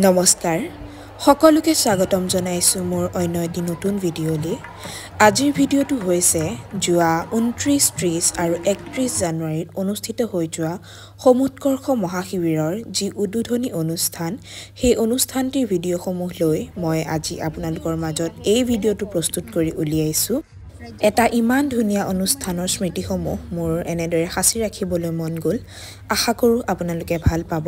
নমস্কাৰ সকলোকে স্বাগতম জনাইছো মোৰ অন্য এটি নতুন ভিডিঅ'লৈ আজিৰ ভিডিঅ'টো হৈছে যোৱা 29 30 আৰু 31 জানুৱাৰীত অনুষ্ঠিত হৈ যোৱা সমুৎকৰ্ষ মহাশিবিৰৰ যি উদ্বোধনী অনুষ্ঠান সেই অনুষ্ঠানটিৰ ভিডিঅ'সমূহ লৈ মই আজি আপোনালোকৰ মাজত এই ভিডিঅ'টো প্ৰস্তুত কৰি উলিয়াইছো এটা ইমান ধুনীয়া অনুষ্ঠানৰ স্মৃতিসমূহ মোৰ এনেদৰে সাঁচি ৰাখিবলৈ মন গ'ল আশা কৰোঁ আপোনালোকে ভাল পাব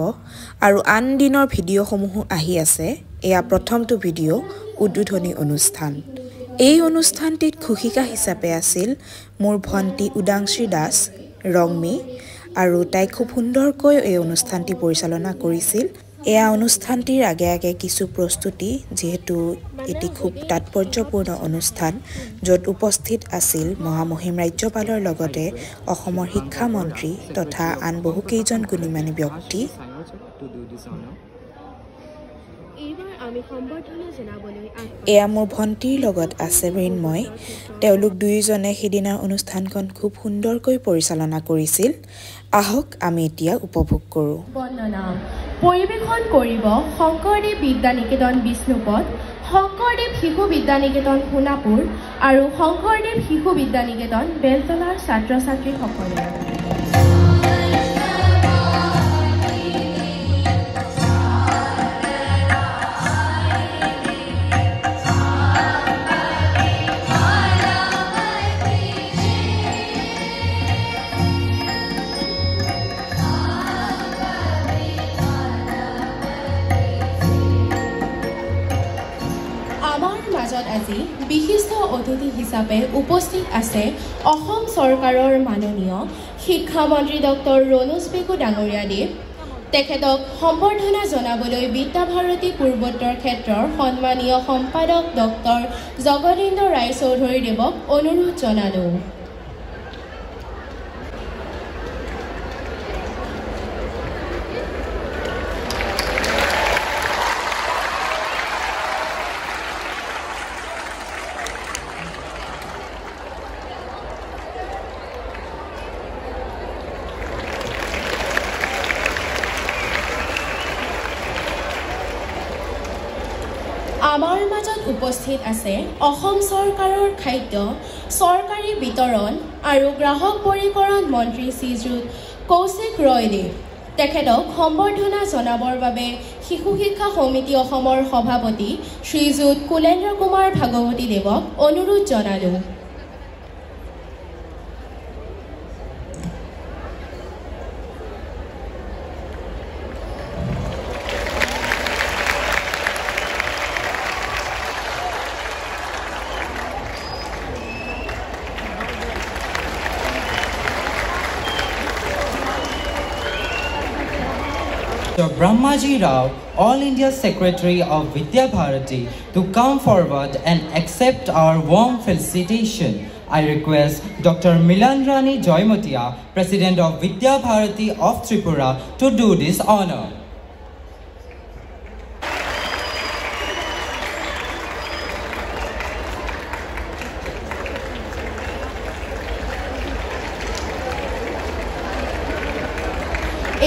আৰু আন দিনৰ ভিডিঅ'সমূহ আহি আছে এয়া প্ৰথমটো ভিডিঅ' উদ্বোধনী অনুষ্ঠান এই অনুষ্ঠানটিত খুশিকা হিচাপে আছিল মোৰ ভণ্টি উদাংশ্ৰী দাস ৰংমি আৰু তাই খুব সুন্দৰকৈ এই অনুষ্ঠানটি পৰিচালনা কৰিছিল এয়া অনুষ্ঠানটিৰ আগে আগে কিছু প্ৰস্তুতি যেহেতু এটি খুব তাৎপৰ্যপূৰ্ণ অনুষ্ঠান য'ত উপস্থিত আছিল মহামহিম ৰাজ্যপালৰ লগতে অসমৰ শিক্ষা মন্ত্ৰী তথা আন বহু কেইজন গুণীমানী ব্যক্তি এয়া মোৰ ভণ্টিৰ লগত আছে মৃন্ময় তেওঁলোক দুয়োজনে সেইদিনাৰ অনুষ্ঠানখন খুব সুন্দৰকৈ পৰিচালনা কৰিছিল আহক আমি এতিয়া উপভোগ কৰোঁ পৰিবেশন কৰিব শংকৰদেৱ বিদ্যানিকেতন বিষ্ণুপথ শংকৰদেৱ শিশু বিদ্যানিকেতন সোণাপুৰ আৰু শংকৰদেৱ শিশু বিদ্যানিকেতন বেলতলাৰ ছাত্ৰ ছাত্ৰীসকলে আজি বিশিষ্ট অতিথি হিচাপে উপস্থিত আছে অসম চৰকাৰৰ মাননীয় শিক্ষামন্ত্ৰী ডক্টৰ ৰণোজ পেগু ডাঙৰীয়াদেৱ তেখেতক সম্বৰ্ধনা জনাবলৈ বিদ্যাভাৰতী পূৰ্বোত্তৰ ক্ষেত্ৰৰ সন্মানীয় সম্পাদক ডক্টৰ জগদীন্দ্ৰ ৰায়চৌধুৰীদেৱক অনুৰোধ জনালোঁ আমাৰ মাজত উপস্থিত আছে অসম চৰকাৰৰ খাদ্য চৰকাৰী বিতৰণ আৰু গ্ৰাহক পৰিকৰণ মন্ত্ৰী শ্ৰীযুত কৌশিক ৰয়দেৱ তেখেতক সম্বৰ্ধনা জনাবৰ বাবে শিশু শিক্ষা সমিতি অসমৰ সভাপতি শ্ৰীযুত কুলেন্দ্ৰ কুমাৰ ভাগৱতী দেৱক অনুৰোধ জনালোঁ Brahmaji Rao, All India Secretary of Vidya Bharati, to come forward and accept our warm felicitation. I request Dr. Milan Rani Joymotia, President of Vidya Bharati of Tripura, to do this honor.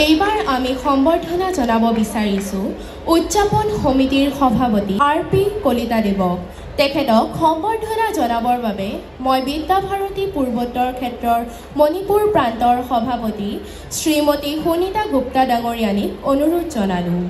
এইবাৰ আমি সম্বৰ্ধনা জনাব বিচাৰিছো উদযাপন সমিতিৰ সভাপতি RP. Kalita দেৱক তেখেতক সম্বৰ্ধনা জনাবৰ বাবে মই বিদ্যাভাৰতী পূৰ্বোত্তৰ ক্ষেত্ৰৰ মণিপুৰ প্ৰান্তৰ সভাপতি শ্ৰীমতী সুনিতা গুপ্তা ডাঙৰীয়ানীক অনুৰোধ জনালোঁ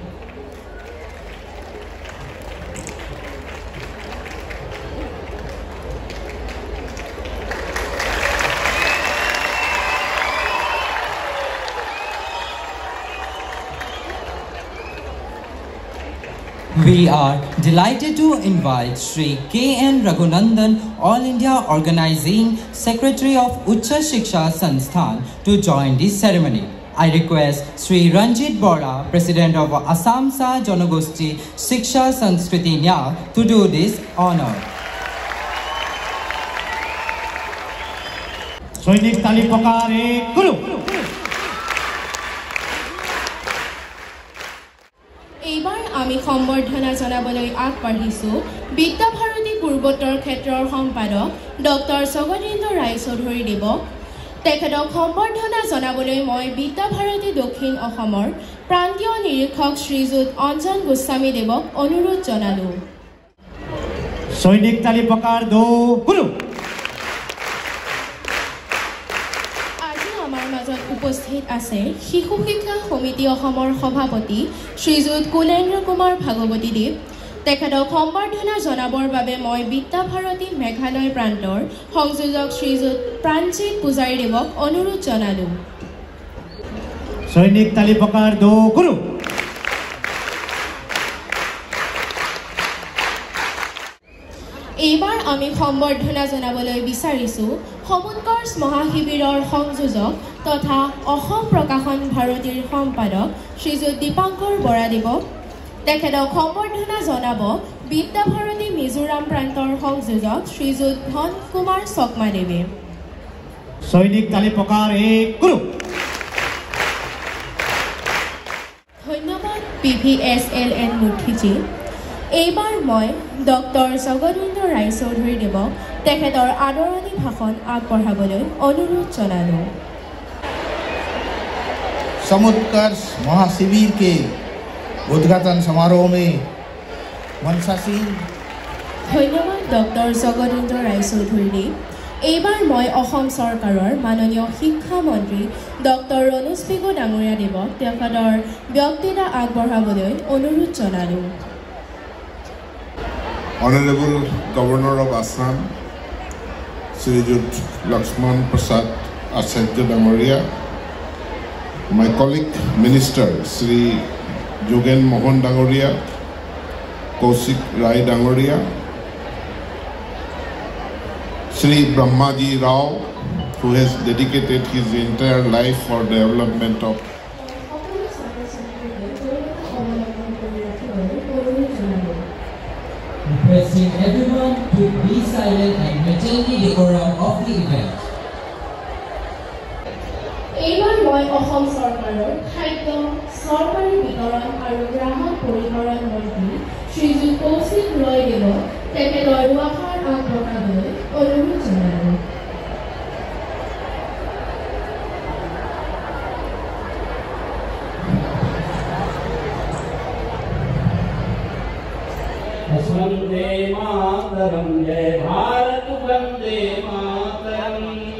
We are delighted to invite Shri K.N. Raghunandan, All India Organizing Secretary of Ucha Shiksha Sansthan, to join this ceremony. I request Shri Ranjit Bora, President of Assam Sa Janagosti Shiksha Sanskriti Nya, to do this honor. Soinik tali pokare guru. এইবাৰ আমি সম্বৰ্ধনা জনাবলৈ আগবাঢ়িছোঁ বিদ্যাভাৰতী পূৰ্বোত্তৰ ক্ষেত্ৰৰ সম্পাদক doctor Jagadindra ৰায়চৌধুৰীদেৱক তেখেতক সম্বৰ্ধনা জনাবলৈ মই বিদ্যাভাৰতী দক্ষিণ অসমৰ প্ৰান্তীয় নিৰীক্ষক শ্ৰীযুত অঞ্জন গোস্বামী দেৱক অনুৰোধ জনালোঁ। সৈনিক তালি প্ৰকাৰ 2 গুৰু। আজি আমাৰ মাজত উপস্থিত আছে শিশু শিক্ষা সমিতি অসমৰ সভাপতি শ্ৰীযুত কুলেন্দ্ৰ কুমাৰ ভাগৱতীদেৱ। তেখেতক সম্বৰ্ধনা জনাবৰ বাবে মই বিদ্যাভাৰতী মেঘালয় প্ৰান্তৰ সংযোজক শ্ৰীযুত প্ৰাণজিৎ পূজাৰীদেৱক অনুৰোধ জনালোঁ। সৈনিক তালি প্ৰকাৰ 2 গুৰু। এইবাৰ আমি সম্বৰ্ধনা জনাবলৈ বিচাৰিছোঁ সমুৎকৰ্ষ মহাশিবিৰৰ সংযোজক তথা অসম প্ৰকাশন ভাৰতীৰ সম্পাদক শ্ৰীযুত দীপাংকৰ বৰাদেৱক। তেখেতক সম্বৰ্ধনা জনাব বিদ্যাভাৰতী মিজোৰাম প্ৰান্তৰ সংযোজক শ্ৰীযুত ধন কুমাৰ চকমাদেৱে। সৈনিক তালি প্ৰকাৰ 1 গুৰু। ধন্যবাদ PVSLN মুৰ্থীজী। এইবাৰ মই ডক্টৰ জগদীন্দ্ৰ ৰায়চৌধুৰীদেৱক তেখেতৰ আদৰণি ভাষণ আগবঢ়াবলৈ অনুৰোধ জনালোঁ। समूत्कर्ष महाशिविर के उद्घाटन समारोह में मंचासीन। ধন্যবাদ ডক্টৰ জগদীন্দ্ৰ ৰায়চৌধুৰীদেৱ। এইবাৰ মই অসম চৰকাৰৰ মাননীয় শিক্ষামন্ত্ৰী ডক্টৰ ৰণোজ পেগু ডাঙৰীয়াদেৱক তেখেতৰ বক্তৃতা আগবঢ়াবলৈ অনুৰোধ জনালোঁ। Honorable Governor of Assam, Srijut Lakshman Prasad Acharya Dangoria, my colleague Minister Sri Jogen Mohan Dangoria, Kausik Rai Dangoria, Sri Brahmaji Rao, who has dedicated his entire life for development of requesting everyone to be silent and maintain the decorum of the event. এইবাৰ মই অসম চৰকাৰৰ খাদ্য চৰকাৰী বিতৰণ আৰু গ্ৰাহক পৰিকৰণ মন্ত্ৰী শ্ৰীযুত কৌশিক ৰয়দেৱক তেখেতৰ দুআষাৰ আগবঢ়াবলৈ অনুৰোধ জনালোঁ। वंदे मातरम, जय भारत वंदे मातरम।